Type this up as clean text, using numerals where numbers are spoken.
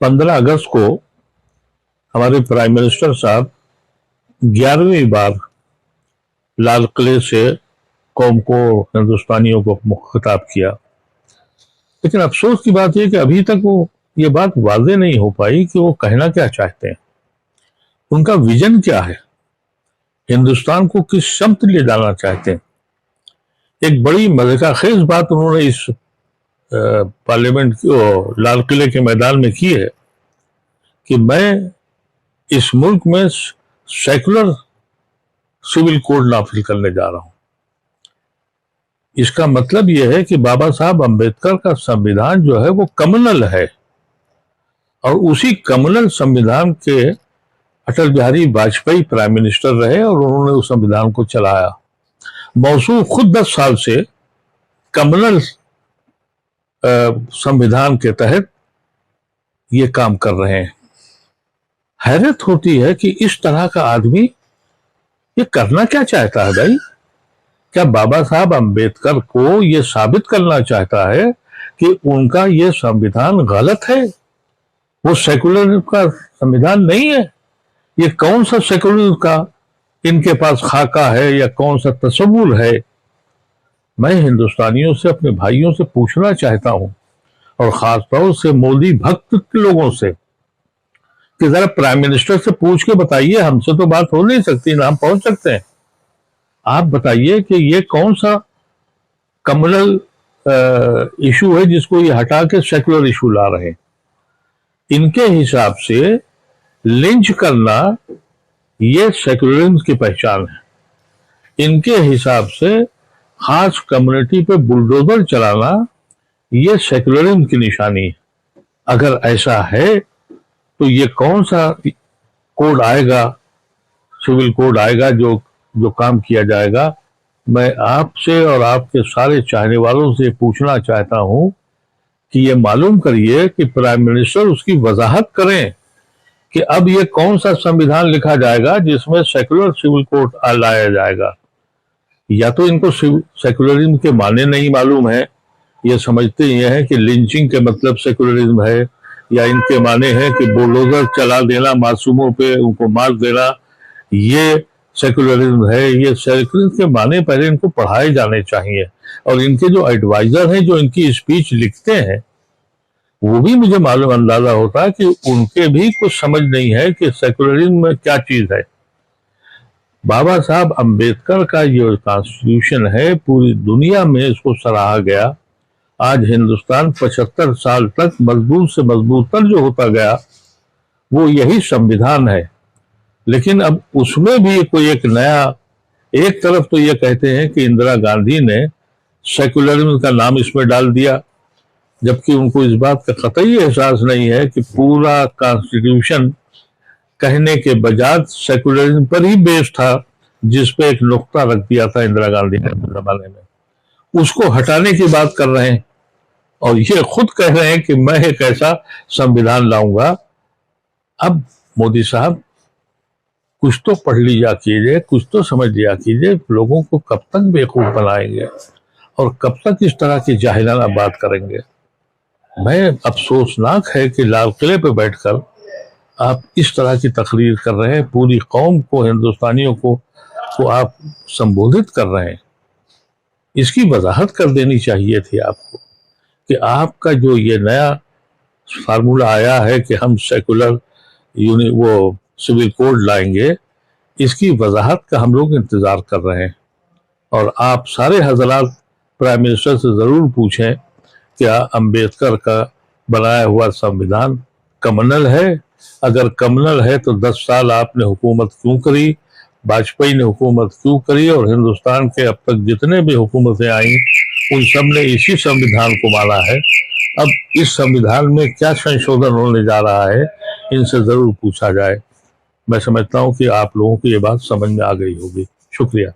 15 अगस्त को हमारे prime minister साहब 11वीं बार लाल किले से कौम को, हिंदुस्तानियों को खिताब किया। लेकिन अफसोस की बात यह कि अभी तक वो ये बात वाज़ेह नहीं हो पाई कि वो कहना क्या चाहते हैं, उनका विजन क्या है, हिंदुस्तान को किस समत ले जाना चाहते हैं। एक बड़ी मज़ेदार बात उन्होंने इस पार्लियामेंट लाल किले के मैदान में की है कि मैं इस मुल्क में सेकुलर सिविल कोड नाफिज करने जा रहा हूं। इसका मतलब यह है कि बाबा साहब अंबेडकर का संविधान जो है वो कम्युनल है, और उसी कम्युनल संविधान के अटल बिहारी वाजपेयी प्राइम मिनिस्टर रहे और उन्होंने उस संविधान को चलाया। मौसूम खुद 10 साल से कम्युनल संविधान के तहत ये काम कर रहे हैं। हैरत होती है कि इस तरह का आदमी ये करना क्या चाहता है भाई? क्या बाबा साहब अंबेडकर को ये साबित करना चाहता है कि उनका ये संविधान गलत है, वो सेकुलर का संविधान नहीं है? ये कौन सा सेकुलर का इनके पास खाका है या कौन सा तस्वुर है? मैं हिंदुस्तानियों से, अपने भाइयों से पूछना चाहता हूं, और खासतौर से मोदी भक्त के लोगों से, कि जरा प्राइम मिनिस्टर से पूछ के बताइए, हमसे तो बात हो नहीं सकती, ना हम पहुंच सकते हैं। आप बताइए कि ये कौन सा कम्युनल इशू है जिसको ये हटा के सेकुलर इशू ला रहे हैं। इनके हिसाब से लिंच करना ये सेकुलरिज्म की पहचान है। इनके हिसाब से खास कम्युनिटी पे बुलडोजर चलाना ये सेकुलरिज्म की निशानी है। अगर ऐसा है तो ये कौन सा कोड आएगा, सिविल कोड आएगा जो काम किया जाएगा? मैं आपसे और आपके सारे चाहने वालों से पूछना चाहता हूं कि ये मालूम करिए कि प्राइम मिनिस्टर उसकी वजाहत करें कि अब ये कौन सा संविधान लिखा जाएगा जिसमें सेकुलर सिविल कोड लाया जाएगा। या तो इनको सेकुलरिज्म के माने नहीं मालूम है, ये समझते ये हैं कि लिंचिंग के मतलब सेकुलरिज्म है, या इनके माने हैं कि बुलडोजर चला देना, मासूमों पे उनको मार देना, ये सेकुलरिज्म है। ये सेकुलरिज्म के माने पहले इनको पढ़ाए जाने चाहिए। और इनके जो एडवाइजर हैं, जो इनकी स्पीच लिखते हैं, वो भी मुझे मालूम अंदाजा होता है कि उनके भी कुछ समझ नहीं है कि सेकुलरिज्म में क्या चीज है। बाबा साहब अंबेडकर का जो कॉन्स्टिट्यूशन है, पूरी दुनिया में इसको सराहा गया। आज हिंदुस्तान 75 साल तक मजबूत से मजबूतर जो होता गया वो यही संविधान है। लेकिन अब उसमें भी कोई एक नया, एक तरफ तो ये कहते हैं कि इंदिरा गांधी ने सेकुलरिज्म का नाम इसमें डाल दिया, जबकि उनको इस बात का कतई एहसास नहीं है कि पूरा कॉन्स्टिट्यूशन कहने के बजाय सेकुलरिज्म पर ही बेस्ड था, जिस पे एक नुक्ता रख दिया था इंदिरा गांधी ने अपने जमाने में। उसको हटाने की बात कर रहे हैं, और ये खुद कह रहे हैं कि मैं एक ऐसा संविधान लाऊंगा। अब मोदी साहब कुछ तो पढ़ लिया कीजिए, कुछ तो समझ लिया कीजिए। लोगों को कब तक बेवकूफ बनाएंगे और कब तक इस तरह की जाहिलाना बात करेंगे? मैं अफसोसनाक है कि लाल किले पे बैठकर आप इस तरह की तकरीर कर रहे हैं, पूरी कौम को, हिंदुस्तानियों को आप संबोधित कर रहे हैं। इसकी वजाहत कर देनी चाहिए थी आपको कि आपका जो ये नया फार्मूला आया है कि हम सेकुलर वो सिविल कोड लाएंगे, इसकी वजाहत का हम लोग इंतजार कर रहे हैं। और आप सारे हजरात प्राइम मिनिस्टर से जरूर पूछें, क्या अंबेडकर का बनाया हुआ संविधान कम्युनल है? अगर कम्युनल है तो 10 साल आपने हुकूमत क्यों करी, वाजपेयी ने हुकूमत क्यों करी, और हिंदुस्तान के अब तक जितने भी हुकूमतें आई उन सब ने इसी संविधान को माना है। अब इस संविधान में क्या संशोधन होने जा रहा है, इनसे जरूर पूछा जाए। मैं समझता हूं कि आप लोगों को ये बात समझ में आ गई होगी। शुक्रिया।